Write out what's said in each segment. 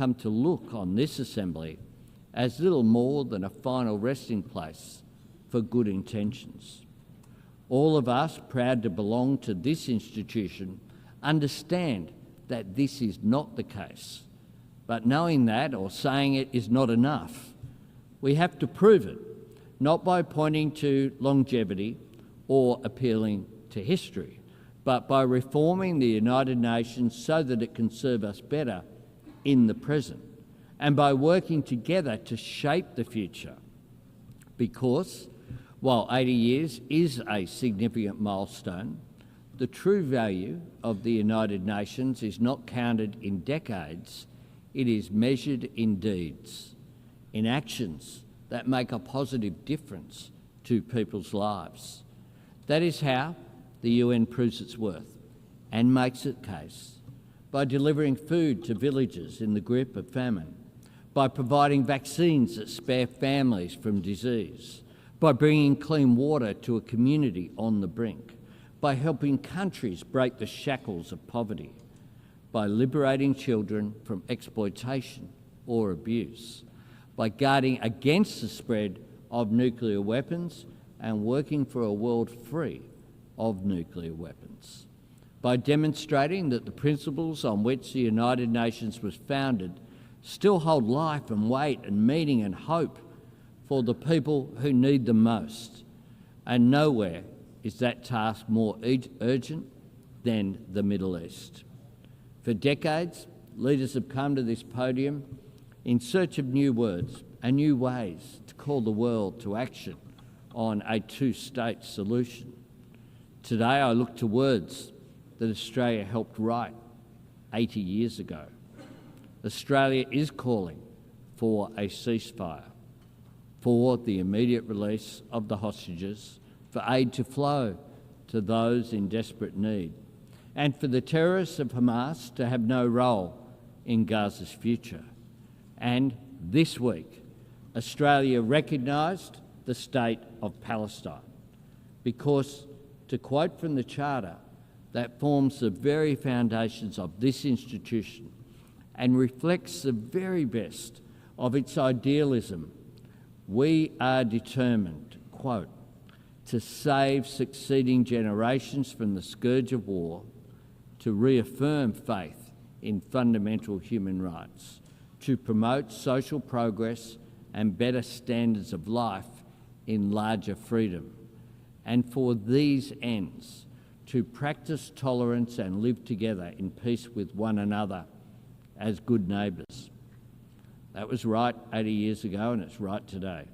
come to look on this assembly as little more than a final resting place for good intentions. All of us proud to belong to this institution understand that this is not the case, but knowing that or saying it is not enough. We have to prove it, not by pointing to longevity or appealing to history, but by reforming the United Nations so that it can serve us better in the present, and by working together to shape the future. Because while 80 years is a significant milestone, the true value of the United Nations is not counted in decades, it is measured in deeds, in actions that make a positive difference to people's lives. That is how the UN proves its worth and makes its case, by delivering food to villages in the grip of famine, by providing vaccines that spare families from disease, by bringing clean water to a community on the brink, by helping countries break the shackles of poverty, by liberating children from exploitation or abuse, by guarding against the spread of nuclear weapons and working for a world free of nuclear weapons, by demonstrating that the principles on which the United Nations was founded still hold life and weight and meaning and hope for the people who need them most. And nowhere is that task more urgent than the Middle East. For decades, leaders have come to this podium in search of new words and new ways to call the world to action on a two-state solution. Today I look to words that Australia helped write 80 years ago. Australia is calling for a ceasefire, for the immediate release of the hostages, for aid to flow to those in desperate need, and for the terrorists of Hamas to have no role in Gaza's future. And this week, Australia recognised the state of Palestine because, to quote from the Charter, that forms the very foundations of this institution and reflects the very best of its idealism, we are determined, quote, to save succeeding generations from the scourge of war, to reaffirm faith in fundamental human rights, to promote social progress and better standards of life in larger freedom, and for these ends, to practice tolerance and live together in peace with one another as good neighbours. That was right 80 years ago, and it's right today.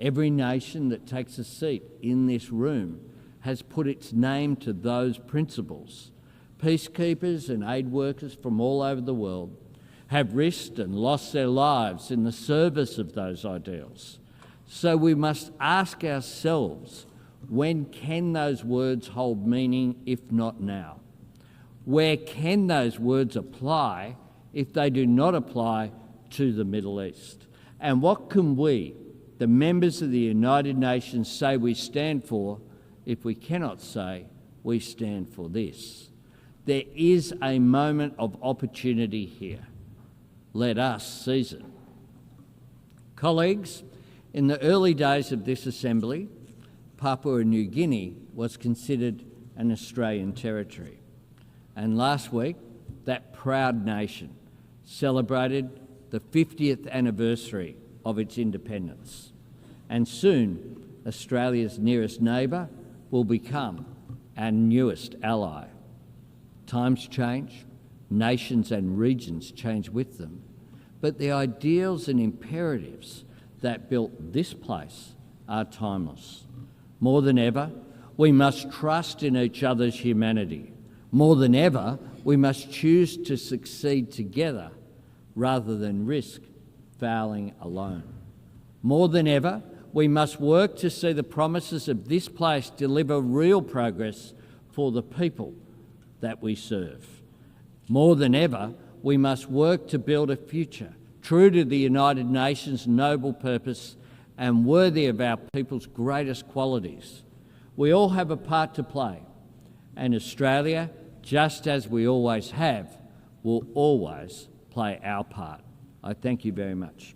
Every nation that takes a seat in this room has put its name to those principles. Peacekeepers and aid workers from all over the world have risked and lost their lives in the service of those ideals. So we must ask ourselves, when can those words hold meaning if not now? Where can those words apply if they do not apply to the Middle East? And what can we, the members of the United Nations, say we stand for if we cannot say we stand for this? There is a moment of opportunity here. Let us seize it. Colleagues, in the early days of this Assembly, Papua New Guinea was considered an Australian territory. And last week, that proud nation celebrated the 50th anniversary of its independence. And soon, Australia's nearest neighbour will become our newest ally. Times change, nations and regions change with them, but the ideals and imperatives that built this place are timeless. More than ever, we must trust in each other's humanity. More than ever, we must choose to succeed together rather than risk failing alone. More than ever, we must work to see the promises of this place deliver real progress for the people that we serve. More than ever, we must work to build a future true to the United Nations' noble purpose and worthy of our people's greatest qualities. We all have a part to play, and Australia, just as we always have, will always play our part. I thank you very much.